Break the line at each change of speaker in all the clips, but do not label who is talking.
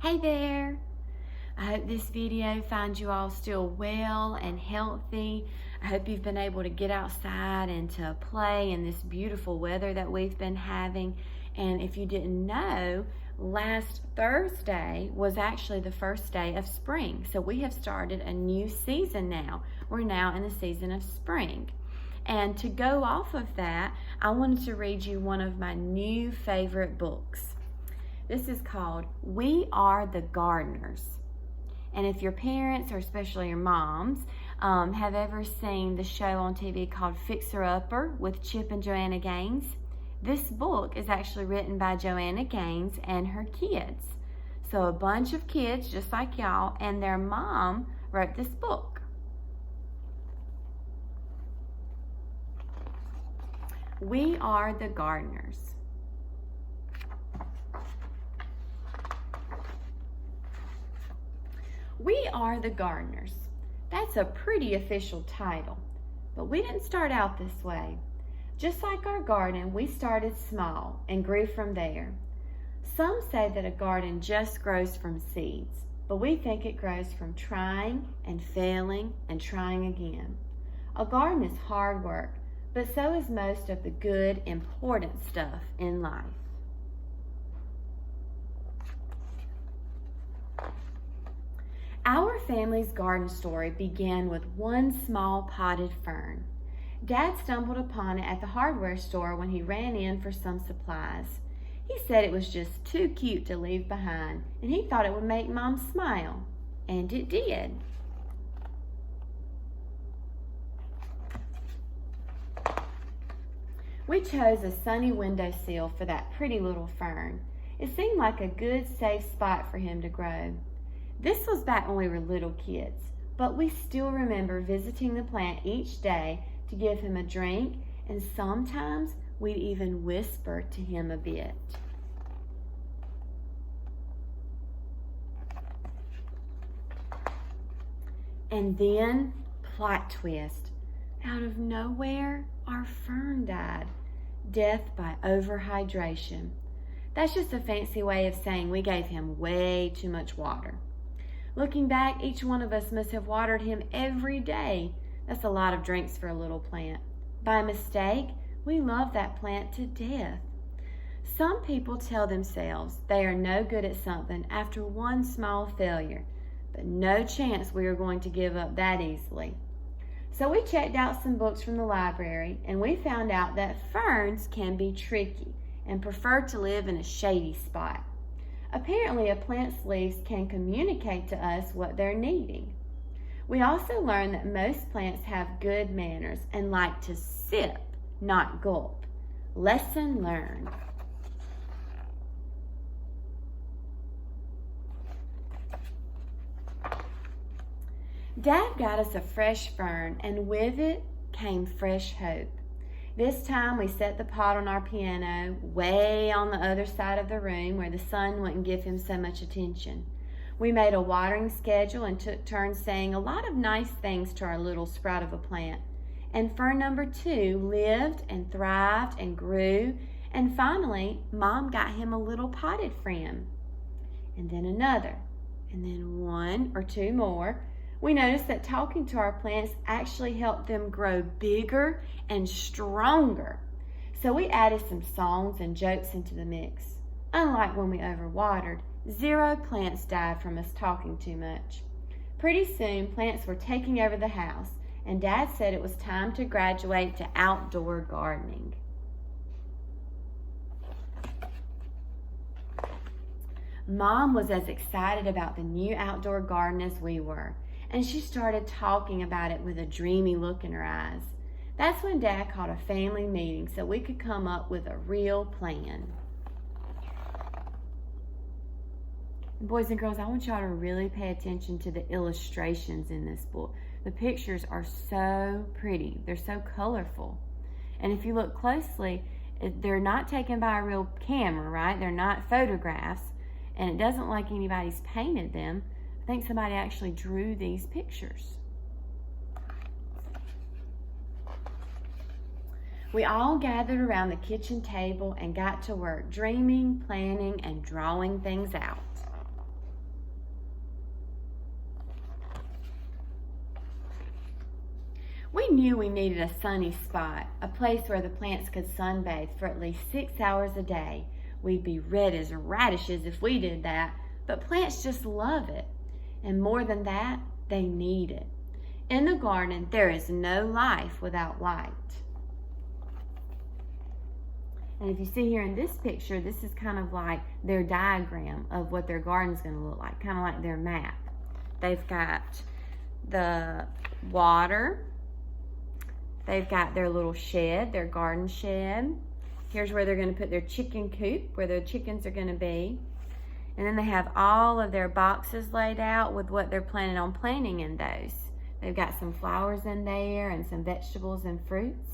Hey there! I hope this video finds you all still well and healthy. I hope you've been able to get outside and to play in this beautiful weather that we've been having. And if you didn't know, last Thursday was actually the first day of spring. So we have started a new season now. We're now in the season of spring. And to go off of that, I wanted to read you one of my new favorite books. This is called We Are the Gardeners. And if your parents, or especially your moms, have ever seen the show on TV called Fixer Upper with Chip and Joanna Gaines, this book is actually written by Joanna Gaines and her kids. So a bunch of kids, just like y'all, and their mom wrote this book. We Are the Gardeners. We Are the Gardeners. That's a pretty official title, but we didn't start out this way. Just like our garden, we started small and grew from there. Some say that a garden just grows from seeds, but we think it grows from trying and failing and trying again. A garden is hard work, but so is most of the good, important stuff in life. Our family's garden story began with one small potted fern. Dad stumbled upon it at the hardware store when he ran in for some supplies. He said it was just too cute to leave behind, and he thought it would make Mom smile. And it did. We chose a sunny windowsill for that pretty little fern. It seemed like a good, safe spot for him to grow. This was back when we were little kids, but we still remember visiting the plant each day to give him a drink, and sometimes we'd even whisper to him a bit. And then, plot twist, out of nowhere, our fern died. Death by overhydration. That's just a fancy way of saying we gave him way too much water. Looking back, each one of us must have watered him every day. That's a lot of drinks for a little plant. By mistake, we love that plant to death. Some people tell themselves they are no good at something after one small failure, but no chance we are going to give up that easily. So we checked out some books from the library, and we found out that ferns can be tricky and prefer to live in a shady spot. Apparently, a plant's leaves can communicate to us what they're needing. We also learned that most plants have good manners and like to sip, not gulp. Lesson learned. Dad got us a fresh fern, and with it came fresh hope. This time we set the pot on our piano way on the other side of the room where the sun wouldn't give him so much attention. We made a watering schedule and took turns saying a lot of nice things to our little sprout of a plant. And fern number 2 lived and thrived and grew, and finally Mom got him a little potted friend. And then another, and then 1 or 2 more. We noticed that talking to our plants actually helped them grow bigger and stronger. So we added some songs and jokes into the mix. Unlike when we overwatered, 0 plants died from us talking too much. Pretty soon, plants were taking over the house, and Dad said it was time to graduate to outdoor gardening. Mom was as excited about the new outdoor garden as we were, and she started talking about it with a dreamy look in her eyes. That's when Dad called a family meeting so we could come up with a real plan. And boys and girls, I want y'all to really pay attention to the illustrations in this book. The pictures are so pretty. They're so colorful. And if you look closely, they're not taken by a real camera, right? They're not photographs, and it doesn't look like anybody's painted them. I think somebody actually drew these pictures. We all gathered around the kitchen table and got to work dreaming, planning, and drawing things out. We knew we needed a sunny spot, a place where the plants could sunbathe for at least 6 hours a day. We'd be red as radishes if we did that, but plants just love it. And more than that, they need it. In the garden, there is no life without light. And if you see here in this picture, this is kind of like their diagram of what their garden's going to look like, kind of like their map. They've got the water. They've got their little shed, their garden shed. Here's where they're going to put their chicken coop, where their chickens are going to be. And then they have all of their boxes laid out with what they're planning on planting in those. They've got some flowers in there and some vegetables and fruits.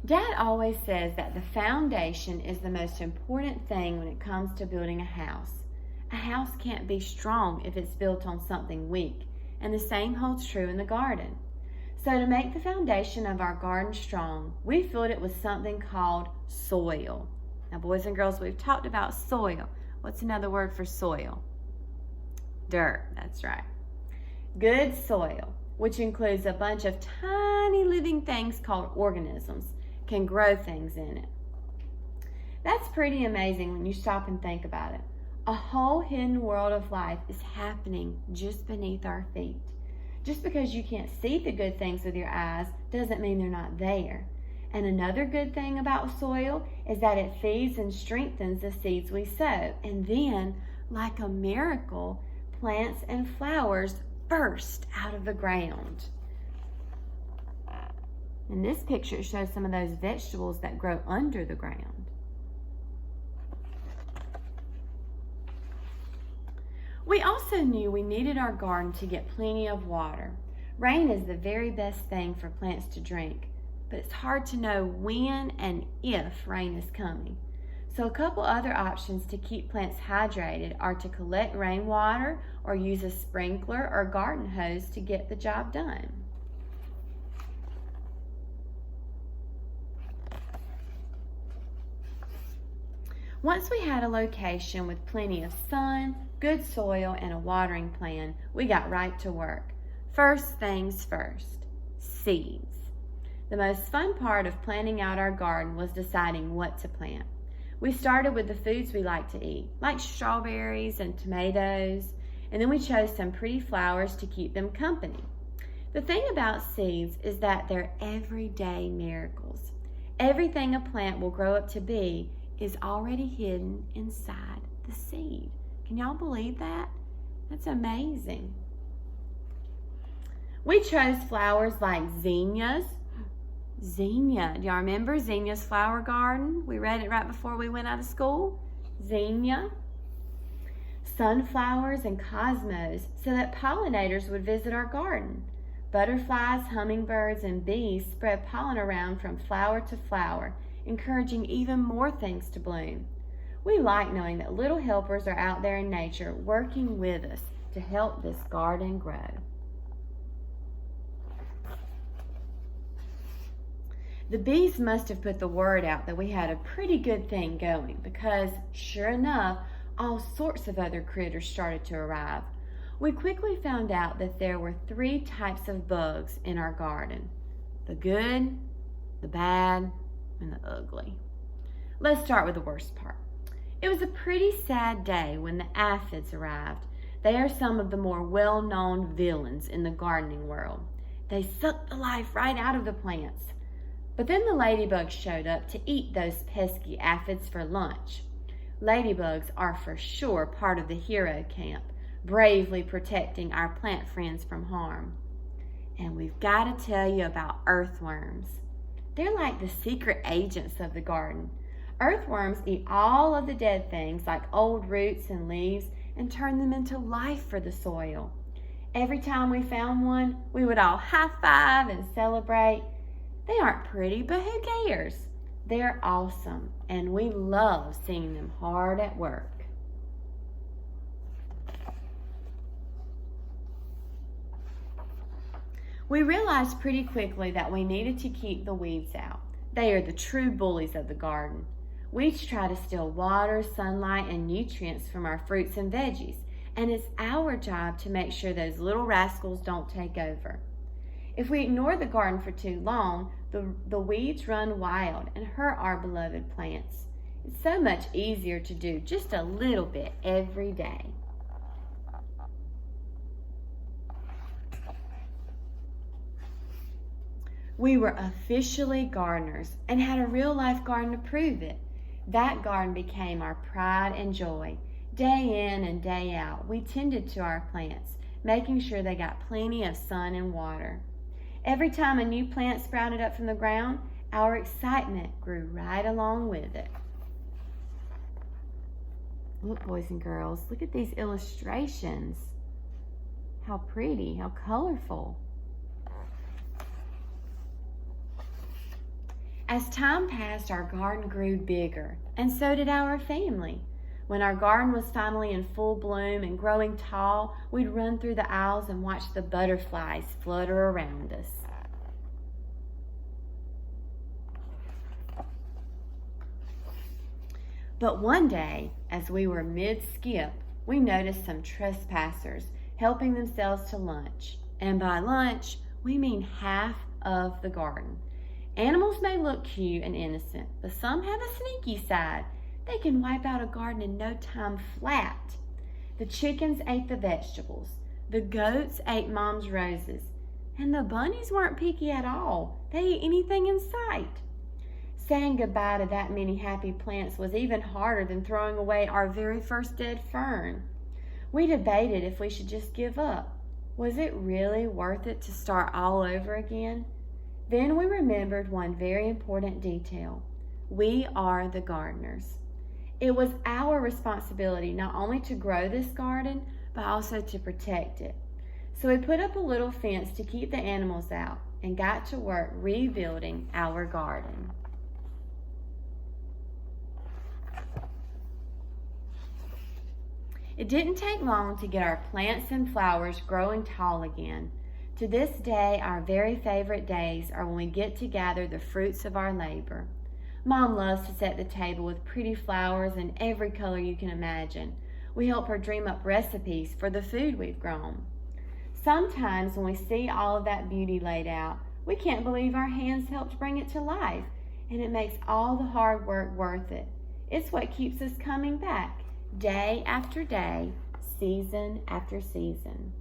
Dad always says that the foundation is the most important thing when it comes to building a house. A house can't be strong if it's built on something weak, and the same holds true in the garden. So to make the foundation of our garden strong, we filled it with something called soil. Now, boys and girls, we've talked about soil. What's another word for soil? Dirt, that's right. Good soil, which includes a bunch of tiny living things called organisms, can grow things in it. That's pretty amazing when you stop and think about it. A whole hidden world of life is happening just beneath our feet. Just because you can't see the good things with your eyes doesn't mean they're not there. And another good thing about soil is that it feeds and strengthens the seeds we sow. And then, like a miracle, plants and flowers burst out of the ground. In this picture, it shows some of those vegetables that grow under the ground. We also knew we needed our garden to get plenty of water. Rain is the very best thing for plants to drink, but it's hard to know when and if rain is coming. So a couple other options to keep plants hydrated are to collect rainwater or use a sprinkler or garden hose to get the job done. Once we had a location with plenty of sun, good soil, and a watering plan, we got right to work. First things first, seeds. The most fun part of planning out our garden was deciding what to plant. We started with the foods we like to eat, like strawberries and tomatoes, and then we chose some pretty flowers to keep them company. The thing about seeds is that they're everyday miracles. Everything a plant will grow up to be is already hidden inside the seed. Can y'all believe that? That's amazing. We chose flowers like zinnias. Zinnia. Do y'all remember Zinnia's flower garden? We read it right before we went out of school. Zinnia. Sunflowers and cosmos so that pollinators would visit our garden. Butterflies, hummingbirds, and bees spread pollen around from flower to flower, encouraging even more things to bloom. We like knowing that little helpers are out there in nature working with us to help this garden grow. The bees must have put the word out that we had a pretty good thing going because, sure enough, all sorts of other critters started to arrive. We quickly found out that there were 3 types of bugs in our garden: the good, the bad, and the ugly. Let's start with the worst part. It was a pretty sad day when the aphids arrived. They are some of the more well-known villains in the gardening world. They suck the life right out of the plants. But then the ladybugs showed up to eat those pesky aphids for lunch. Ladybugs are for sure part of the hero camp, bravely protecting our plant friends from harm. And we've got to tell you about earthworms. They're like the secret agents of the garden. Earthworms eat all of the dead things like old roots and leaves and turn them into life for the soil. Every time we found one, we would all high-five and celebrate. They aren't pretty, but who cares? They're awesome, and we love seeing them hard at work. We realized pretty quickly that we needed to keep the weeds out. They are the true bullies of the garden. Weeds try to steal water, sunlight, and nutrients from our fruits and veggies, and it's our job to make sure those little rascals don't take over. If we ignore the garden for too long, the weeds run wild and hurt our beloved plants. It's so much easier to do just a little bit every day. We were officially gardeners and had a real-life garden to prove it. That garden became our pride and joy. Day in and day out, we tended to our plants, making sure they got plenty of sun and water. Every time a new plant sprouted up from the ground, our excitement grew right along with it. Look, boys and girls, look at these illustrations. How pretty, how colorful. As time passed, our garden grew bigger, and so did our family. When our garden was finally in full bloom and growing tall, we'd run through the aisles and watch the butterflies flutter around us. But one day, as we were mid-skip, we noticed some trespassers helping themselves to lunch. And by lunch, we mean half of the garden. Animals may look cute and innocent, but some have a sneaky side. They can wipe out a garden in no time flat. The chickens ate the vegetables. The goats ate Mom's roses. And the bunnies weren't picky at all. They ate anything in sight. Saying goodbye to that many happy plants was even harder than throwing away our very first dead fern. We debated if we should just give up. Was it really worth it to start all over again? Then we remembered one very important detail. We are the gardeners. It was our responsibility not only to grow this garden, but also to protect it. So we put up a little fence to keep the animals out and got to work rebuilding our garden. It didn't take long to get our plants and flowers growing tall again. To this day, our very favorite days are when we get to gather the fruits of our labor. Mom loves to set the table with pretty flowers in every color you can imagine. We help her dream up recipes for the food we've grown. Sometimes when we see all of that beauty laid out, we can't believe our hands helped bring it to life, and it makes all the hard work worth it. It's what keeps us coming back, day after day, season after season.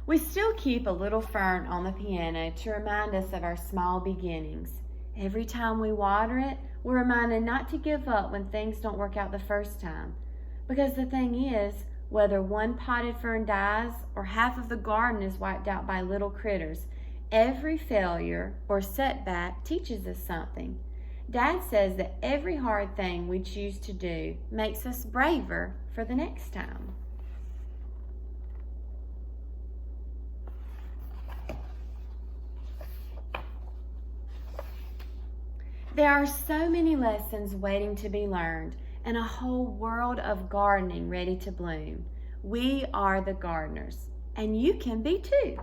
We still keep a little fern on the piano to remind us of our small beginnings. Every time we water it, we're reminded not to give up when things don't work out the first time. Because the thing is, whether one potted fern dies or half of the garden is wiped out by little critters, every failure or setback teaches us something. Dad says that every hard thing we choose to do makes us braver for the next time. There are so many lessons waiting to be learned and a whole world of gardening ready to bloom. We are the gardeners, and you can be too.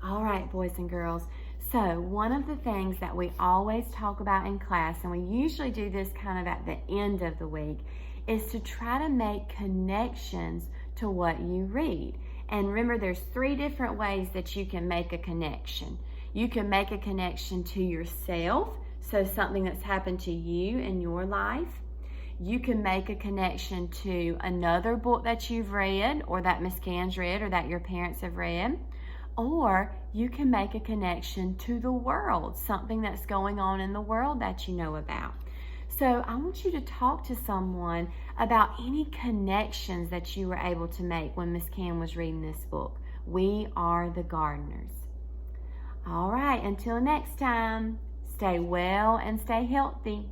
All right, boys and girls. So one of the things that we always talk about in class, and we usually do this kind of at the end of the week, is to try to make connections to what you read. And remember, there's 3 different ways that you can make a connection. You can make a connection to yourself, so something that's happened to you in your life. You can make a connection to another book that you've read, or that Miss Can's read, or that your parents have read. Or you can make a connection to the world, something that's going on in the world that you know about. So I want you to talk to someone about any connections that you were able to make when Miss Can was reading this book. We are the gardeners. All right, until next time, stay well and stay healthy.